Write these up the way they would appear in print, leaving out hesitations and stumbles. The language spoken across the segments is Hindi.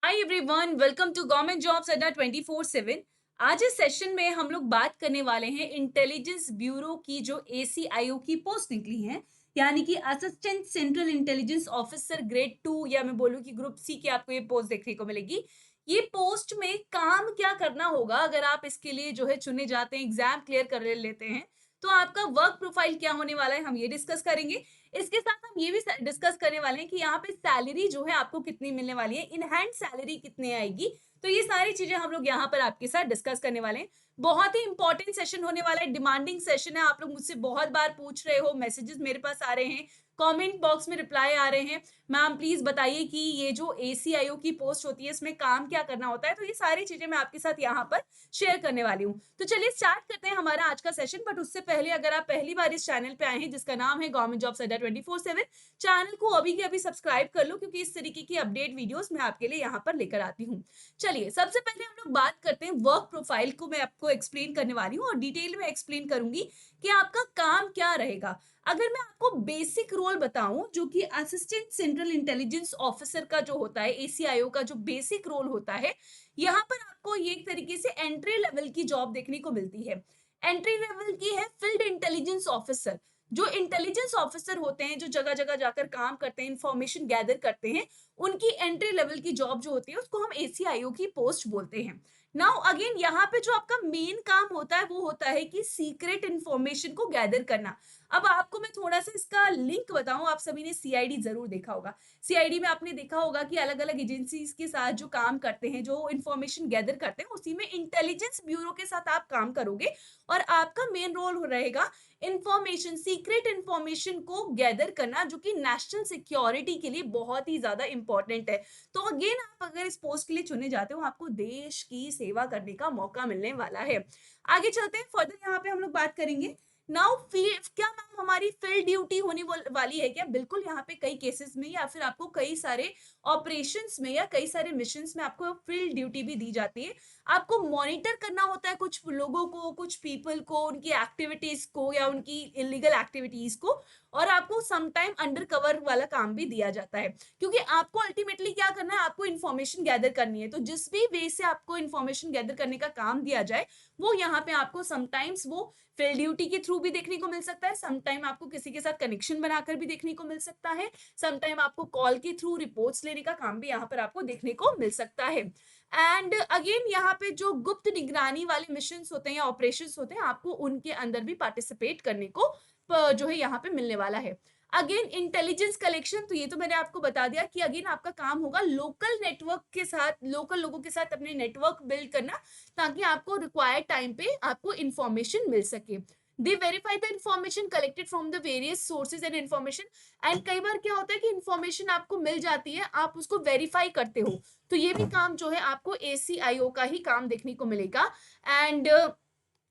Hi everyone, welcome to government jobs अड्डा 24/7। आज इस सेशन में हम लोग बात करने वाले हैं इंटेलिजेंस ब्यूरो की जो एसीआईओ की पोस्ट निकली है, यानी कि assistant central intelligence officer grade 2, या मैं बोलूँ कि ग्रुप सी की आपको ये पोस्ट देखने को मिलेगी। ये पोस्ट में काम क्या करना होगा अगर आप इसके लिए जो है चुने जाते हैं, एग्जाम क्लियर कर लेते हैं, तो आपका वर्क प्रोफाइल क्या होने वाला है, हम ये डिस्कस करेंगे। इसके साथ हम ये भी डिस्कस करने वाले हैं कि यहाँ पे सैलरी जो है आपको कितनी मिलने वाली है, इन हैंड सैलरी कितने आएगी। तो ये सारी चीजें हम लोग यहाँ पर आपके साथ डिस्कस करने वाले हैं। बहुत ही इंपॉर्टेंट सेशन होने वाला है, डिमांडिंग सेशन है। आप लोग मुझसे बहुत बार पूछ रहे हो, मैसेजेस मेरे पास आ रहे हैं, कमेंट बॉक्स में रिप्लाई आ रहे हैं, मैम प्लीज बताइए कि ये जो एसीआईओ की पोस्ट होती है इसमें काम क्या करना होता है। तो ये सारी चीजें मैं आपके साथ यहाँ पर शेयर करने वाली हूँ। तो चलिए स्टार्ट करते हैं हमारा आज का सेशन। बट उससे पहले अगर आप पहली बार इस चैनल पे आए हैं जिसका नाम है गवर्नमेंट जॉब्स अड्डा 24/7, चैनल को अभी के अभी सब्सक्राइब कर लो, क्योंकि इस तरीके की अपडेट वीडियोस मैं आपके लिए यहाँ पर लेकर आती हूँ। चलिए सबसे पहले हम लोग बात करते हैं वर्क प्रोफाइल को। मैं आपको एक्सप्लेन करने वाली हूँ और डिटेल में एक्सप्लेन करूंगी कि आपका काम क्या रहेगा। अगर मैं आपको बेसिक रोल बताऊं, जो कि असिस्टेंट सेंट्रल इंटेलिजेंस ऑफिसर का जो होता है, एसीआईओ का जो बेसिक रोल होता है, यहाँ पर आपको ये एक तरीके से एंट्री लेवल की जॉब देखने को मिलती है। एंट्री लेवल की है फील्ड इंटेलिजेंस ऑफिसर। जो इंटेलिजेंस ऑफिसर होते हैं, जो जगह जगह जाकर काम करते हैं, इंफॉर्मेशन गैदर करते हैं, उनकी एंट्री लेवल की जॉब जो होती है उसको हम एसीआईओ की पोस्ट बोलते हैं। नाउ अगेन यहाँ पे जो आपका मेन काम होता है वो होता है कि सीक्रेट इंफॉर्मेशन को गैदर करना। अब आपको मैं थोड़ा सा इसका लिंक बताऊं, आप सभी ने सीआईडी जरूर देखा होगा। सीआईडी में आपने देखा होगा कि अलग अलग एजेंसीज के साथ जो काम करते हैं, जो इंफॉर्मेशन गैदर करते हैं, उसी में इंटेलिजेंस ब्यूरो के साथ आप काम करोगे और आपका मेन रोल रहेगा इंफॉर्मेशन, सीक्रेट इंफॉर्मेशन को गैदर करना, जो कि नेशनल सिक्योरिटी के लिए बहुत ही ज्यादा इंपॉर्टेंट है। तो अगेन आप अगर इस पोस्ट के लिए चुने जाते हो, आपको देश की सेवा करने का मौका मिलने वाला है। आगे चलते हैं, फर्दर यहाँ पे हम लोग बात करेंगे। नाउ क्या मैम हमारी फील्ड ड्यूटी होने वाली है क्या? बिल्कुल, यहाँ पे कई केसेस में या फिर आपको कई सारे ऑपरेशंस में या कई सारे मिशंस में आपको फील्ड ड्यूटी भी दी जाती है। आपको मॉनिटर करना होता है कुछ लोगों को, कुछ पीपल को, उनकी एक्टिविटीज को या उनकी इलीगल एक्टिविटीज को, और आपको सम टाइम अंडर कवर वाला काम भी दिया जाता है, क्योंकि आपको अल्टीमेटली क्या करना है, आपको इन्फॉर्मेशन गैदर करनी है। तो जिस भी वे से आपको इन्फॉर्मेशन गैदर करने का काम दिया जाए, वो यहाँ पे आपको समटाइम्स वो फील्ड ड्यूटी के थ्रू भी देखने को मिल सकता है, समटाइम आपको किसी के साथ कनेक्शन बनाकर भी देखने को मिल सकता है, समटाइम आपको कॉल के थ्रू रिपोर्ट्स लेने का काम भी यहाँ पर आपको देखने को मिल सकता है। एंड अगेन यहाँ पे जो गुप्त निगरानी वाले मिशन होते हैं या ऑपरेशन होते हैं, आपको उनके अंदर भी पार्टिसिपेट करने को जो है यहाँ पे मिलने वाला है। अगेन इंटेलिजेंस कलेक्शन, तो ये तो मैंने आपको बता दिया कि अगेन आपका काम होगा लोकल नेटवर्क के साथ, लोकल लोगों के साथ अपने नेटवर्क बिल्ड करना, ताकि आपको रिक्वायर्ड टाइम पे आपको इंफॉर्मेशन मिल सके। They verify the information collected from the various sources and information. And कई बार क्या होता है कि इंफॉर्मेशन आपको मिल जाती है, आप उसको वेरीफाई करते हो, तो ये भी काम जो है आपको एसीआईओ का ही काम देखने को मिलेगा। एंड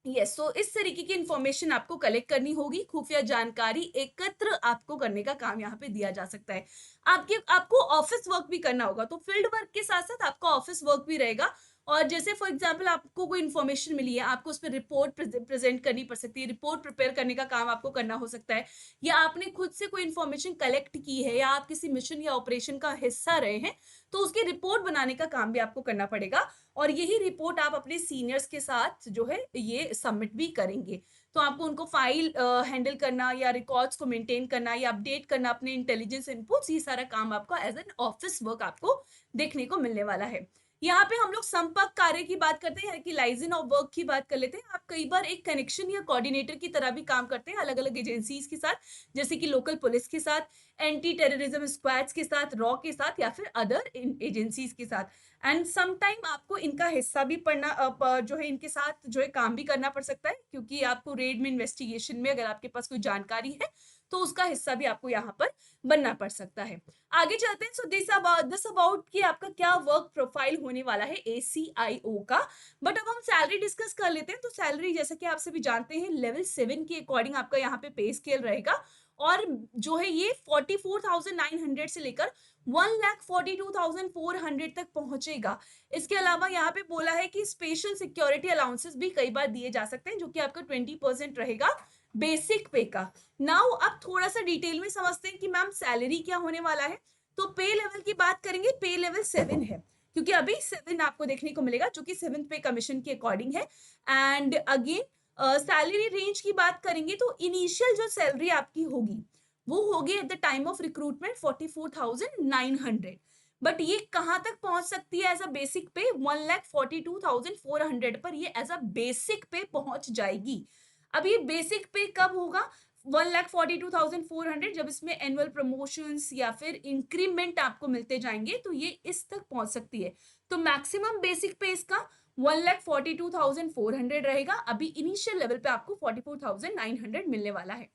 यस, सो इस तरीके की इंफॉर्मेशन आपको कलेक्ट करनी होगी, खुफिया जानकारी एकत्र आपको करने का काम यहाँ पे दिया जा सकता है। आपको ऑफिस वर्क भी करना होगा, तो फील्ड वर्क के साथ साथ आपका ऑफिस वर्क भी रहेगा। और जैसे फॉर एग्जांपल आपको कोई इन्फॉर्मेशन मिली है, आपको उस पर रिपोर्ट प्रेजेंट करनी पड़ सकती है, रिपोर्ट प्रिपेयर करने का काम आपको करना हो सकता है, या आपने खुद से कोई इन्फॉर्मेशन कलेक्ट की है, या आप किसी मिशन या ऑपरेशन का हिस्सा रहे हैं, तो उसकी रिपोर्ट बनाने का काम भी आपको करना पड़ेगा। और यही रिपोर्ट आप अपने सीनियर्स के साथ जो है ये सबमिट भी करेंगे। तो आपको उनको फाइल हैंडल करना, या रिकॉर्ड्स को मेंटेन करना, या अपडेट करना अपने इंटेलिजेंस इनपुट्स, ये सारा काम आपका एज एन ऑफिस वर्क आपको देखने को मिलने वाला है। यहाँ पे हम लोग संपर्क कार्य की बात करते हैं कि लाइजन ऑफ वर्क की बात कर लेते हैं। आप कई बार एक कनेक्शन या कोऑर्डिनेटर की तरह भी काम करते हैं अलग अलग एजेंसीज के साथ, जैसे कि लोकल पुलिस के साथ, एंटी टेररिज्म स्क्वाड्स के साथ, रॉ के साथ, या फिर अदर एजेंसीज के साथ। एंड सम टाइम आपको इनका हिस्सा भी पढ़ना जो है इनके साथ जो है काम भी करना पड़ सकता है, क्योंकि आपको रेड में इन्वेस्टिगेशन में अगर आपके पास कोई जानकारी है तो उसका हिस्सा भी आपको यहाँ पर बनना पड़ सकता है। आगे चलते हैं। सो दिस अबाउट कि आपका क्या वर्क प्रोफाइल होने वाला है एसीआईओ का। बट अब हम सैलरी डिस्कस कर लेते हैं। तो सैलरी जैसा कि आप सभी जानते हैं, लेवल 7 के अकॉर्डिंग आपका यहाँ पे पे स्केल रहेगा, और जो है ये 44,900 से लेकर 1,42,400 तक पहुंचेगा। इसके अलावा यहाँ पे बोला है कि स्पेशल सिक्योरिटी अलाउंसेस भी कई बार दिए जा सकते हैं, जो कि आपका 20% रहेगा बेसिक पे का। नाउ अब थोड़ा सा डिटेल में समझते हैं कि मैम सैलरी क्या होने वाला है। तो पे लेवल की बात करेंगे, पे लेवल 7 है, क्योंकि अभी 7 आपको देखने को मिलेगा जो कि 7th पे कमीशन के अकॉर्डिंग है। एंड अगेन सैलरी रेंज की बात करेंगे तो इनिशियल जो सैलरी आपकी होगी वो होगी at the time of recruitment 44,900। But ये कहाँ तक पहुंच सकती है एज अ बेसिक पे 1,42,400 पर ये एज अ बेसिक पे पहुंच जाएगी। अब ये बेसिक पे कब होगा? 1,42,400 जब इसमें एनुअल प्रमोशंस या फिर इंक्रीमेंट आपको मिलते जाएंगे तो ये इस तक पहुंच सकती है। तो मैक्सिमम बेसिक पे इसका 1,42,400 रहेगा। अभी इनिशियल लेवल पे आपको 44,900 मिलने वाला है।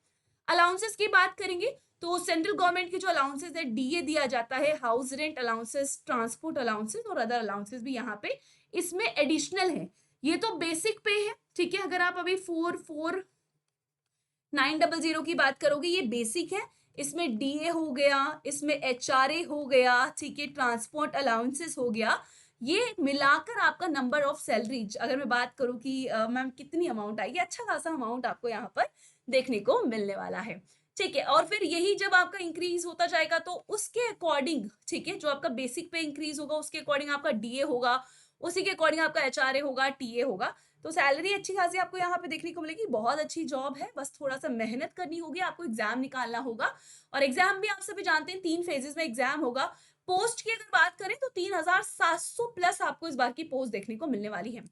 अलाउंसेस की बात करेंगे तो सेंट्रल गवर्नमेंट के जो अलाउंसेस है, डीए दिया जाता है, house rent allowances, transport allowances और अदर अलाउंसेस भी यहाँ पे इसमें एडिशनल है। ये तो बेसिक पे है, ठीक है। अगर आप अभी 44,900 की बात करोगे ये बेसिक है। इसमें डीए हो गया, इसमें एचआरए हो गया, ठीक है, ट्रांसपोर्ट अलाउंसेस हो गया। ये मिलाकर आपका नंबर ऑफ सैलरी अगर मैं बात करूं कि मैम कितनी अमाउंट आएगी, अच्छा खासा अमाउंट आपको यहाँ पर देखने को मिलने वाला है, ठीक है। और फिर यही जब आपका इंक्रीज होता जाएगा तो उसके अकॉर्डिंग, ठीक है, जो आपका बेसिक पे इंक्रीज होगा उसके अकॉर्डिंग आपका डीए होगा, उसी के अकॉर्डिंग आपका एचआरए होगा, टीए होगा। तो सैलरी अच्छी खासी आपको यहाँ पे देखने को मिलेगी। बहुत अच्छी जॉब है, बस थोड़ा सा मेहनत करनी होगी, आपको एग्जाम निकालना होगा। और एग्जाम भी आप सभी जानते हैं 3 फेजेस में एग्जाम होगा। पोस्ट की अगर बात करें तो 3,700 प्लस आपको इस बार की पोस्ट देखने को मिलने वाली है।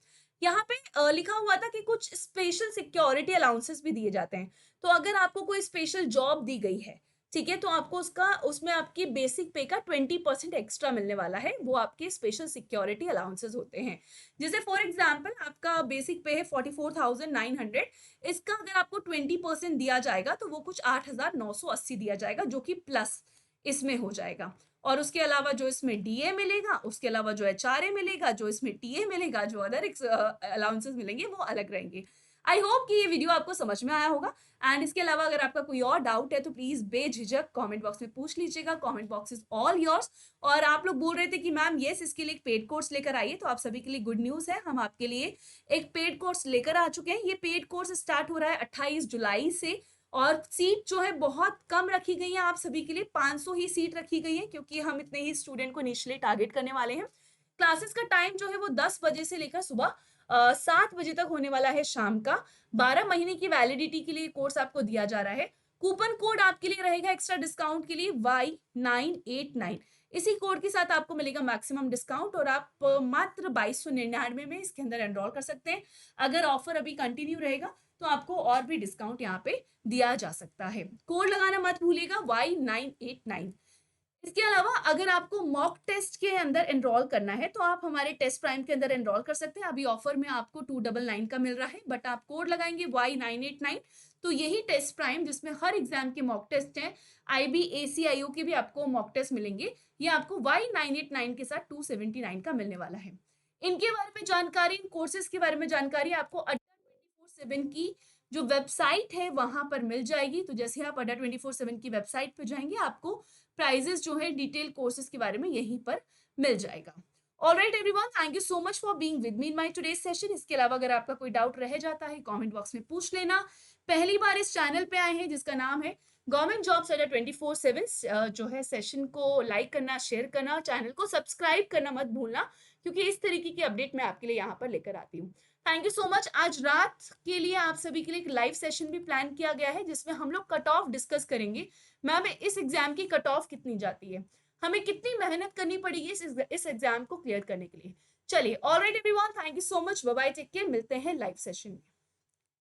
यहाँ पे लिखा हुआ था कि कुछ स्पेशल सिक्योरिटी अलाउंसेस भी दिए जाते हैं। तो अगर आपको कोई स्पेशल जॉब दी गई है, ठीक है, तो आपको उसका उसमें आपकी बेसिक पे का 20% एक्स्ट्रा मिलने वाला है। वो आपके स्पेशल सिक्योरिटी अलाउंसेस होते हैं। जैसे फॉर एग्जाम्पल आपका बेसिक पे है 44,900, इसका अगर आपको 20% दिया जाएगा तो वो कुछ 8,980 दिया जाएगा, जो कि प्लस इसमें हो जाएगा। और उसके अलावा जो इसमें डीए मिलेगा, उसके अलावा जो एचआरए मिलेगा, जो इसमें टीए मिलेगा, जो अदर अलाउंसेस मिलेंगे वो अलग रहेंगे। आई होप कि ये वीडियो आपको समझ में आया होगा। एंड इसके अलावा अगर आपका कोई और डाउट है तो प्लीज बेझिझक कमेंट बॉक्स में पूछ लीजिएगा। Comment box is all yours. और आप लोग बोल रहे थे कि मैम यस इसके लिए एक पेड कोर्स लेकर आइए, तो आप सभी के लिए गुड न्यूज है, हम आपके लिए एक पेड कोर्स लेकर आ चुके हैं। ये पेड कोर्स स्टार्ट हो रहा है 28 जुलाई से। और सीट जो है बहुत कम रखी गई है आप सभी के लिए, 500 ही सीट रखी गई है, क्योंकि हम इतने ही स्टूडेंट को इनिशियली टारगेट करने वाले हैं। क्लासेस का टाइम जो है वो 10 बजे से लेकर सुबह 7 बजे तक होने वाला है शाम का। 12 महीने की वैलिडिटी के लिए कोर्स आपको दिया जा रहा है। कूपन कोड आपके लिए रहेगा एक्स्ट्रा डिस्काउंट के लिए Y989। इसी कोड के साथ आपको मिलेगा मैक्सिमम डिस्काउंट और आप मात्र 2299 में इसके अंदर एनरोल कर सकते हैं। अगर ऑफर अभी कंटिन्यू रहेगा तो आपको और भी डिस्काउंट यहाँ पे दिया जा सकता है। कोड लगाना मत भूलिएगा Y989। इसके अलावा अगर आपको मॉक टेस्ट के अंदर एनरोल करना है तो आप हमारे टेस्ट प्राइम के अंदर एनरोल कर सकते हैं। अभी ऑफर में आपको 299 का मिल रहा है, बट आप कोड लगाएंगे Y989 तो यही टेस्ट प्राइम जिसमें हर एग्जाम के मॉक टेस्ट हैं, IB ACIO के भी आपको मॉक टेस्ट मिलेंगे, ये आपको Y989 के साथ 279 का मिलने वाला है। इनके बारे में जानकारी, इन कोर्सेज के बारे में जानकारी आपको अड्डा 24/7 की जो वेबसाइट है वहां पर मिल जाएगी। तो जैसे आप अड्डा 24/7 की वेबसाइट पर जाएंगे आपको प्राइजेस जो है डिटेल कोर्सेज के बारे में यहीं पर मिल जाएगा। Alright everyone, thank you so much for being with me in my today's session. इसके अलावा अगर आपका कोई डाउट रह जाता है कमेंट बॉक्स में पूछ लेना। पहली बार इस चैनल पे आए हैं जिसका नाम है गवर्नमेंट जॉब्स अड्डा 24/7, जो है सेशन को लाइक करना, शेयर करना, चैनल को सब्सक्राइब करना मत भूलना, क्योंकि इस तरीके की अपडेट मैं आपके लिए यहाँ पर लेकर आती हूँ। Thank you so much. आज रात के लिए आप सभी के लिए एक लाइव सेशन भी प्लान किया गया है जिसमें हम लोग कट ऑफ डिस्कस करेंगे। मैम इस एग्जाम की कट ऑफ कितनी जाती है, हमें कितनी मेहनत करनी पड़ेगी इस एग्जाम को क्लियर करने के लिए। चलिए, all right everyone, thank you so much, bye bye, take care, मिलते हैं लाइव सेशन में।